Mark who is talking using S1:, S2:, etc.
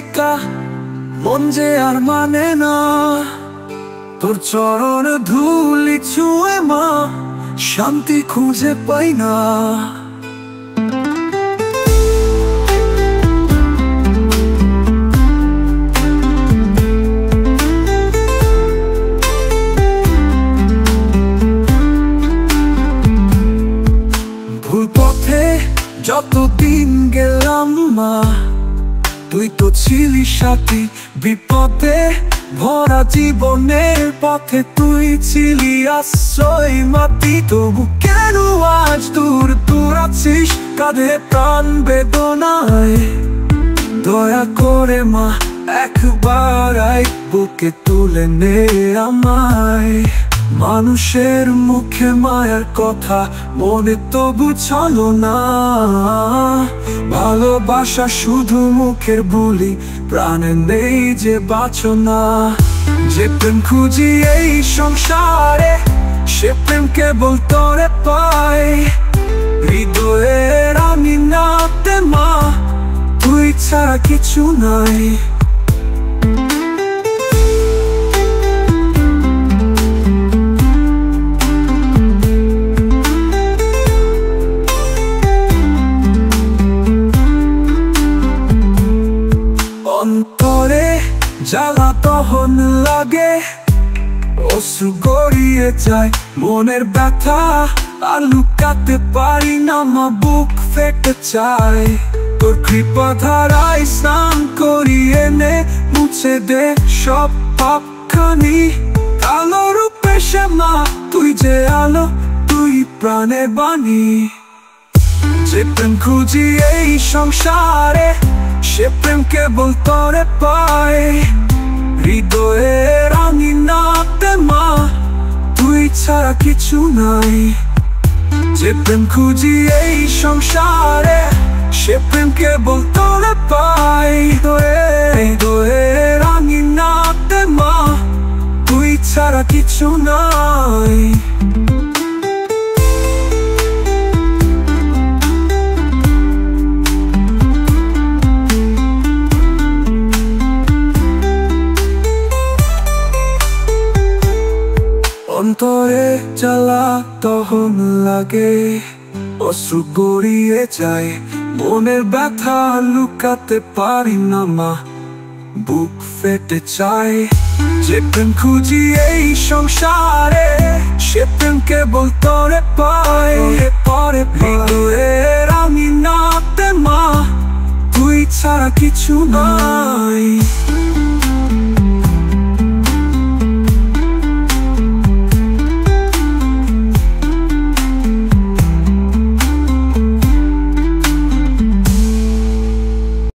S1: একা মন যে আর মানে না। তোর চরণ ধুলি ছুঁয়ে মা শান্তি খুঁজে পাই না। ভুল পথে যতদিন গেলাম মা, তুই তো ছিলি সাথী বিপদে ভরা জীবনের পথে, তুই ছিলি আশ্রয় মাটি। তবু কেন আজ দূর দূর আছিস কাঁধে প্রাণ বেদনায়? দয়া করে মা একবার আয় বুকে তুলে নে আমায়। মানুষের মুখে মায়ার কথা মনে তবু চলো না। ভালোবাসা শুধু মুখের বুলি, প্রাণে নেই যে বাঁচনা। যে প্রেম খুঁজি এই সংসারে, সে প্রেম কেবল তোরে পাই। হৃদয়ের আঙিনাতে মা তুই ছাড়া কিছু নাই। অন্তরে জ্বালা দহন লাগে, অশ্রু গড়িয়ে যায় মনের ব্যথা। আর লুকাতে পারি না মা, বুক ফেটে চায়। তোর কৃপা ধারায় স্নান করিয়ে নে, মুছে দে সব পাপখানি। আলো রূপে সে মা তুই যে আলো, তুই প্রাণের বাণী। যে প্রেম খুঁজি এই সংসারে, সে প্রেম কেবল তোরে পাই। হৃদয়ের আঙিনাতে মা তুই ছাড়া কিছু নাই। যে প্রেম খুঁজি এই সংসারে, সে প্রেম কেবল তোরে পাই। হৃদয়ের আঙিনাতে মা তুই ছাড়া কিছু নাই। অন্তরে জ্বালা দহন লাগে, অশ্রু গড়িয়ে যায় মনের ব্যথা। লুকাতে পারি না মা, বুক ফেটে চায়। যে প্রেম খুঁজি এই সংসারে, সে প্রেম কেবল তোরে পাই। হৃদয়ের আঙিনাতে মা তুই ছাড়া কিছু নাই।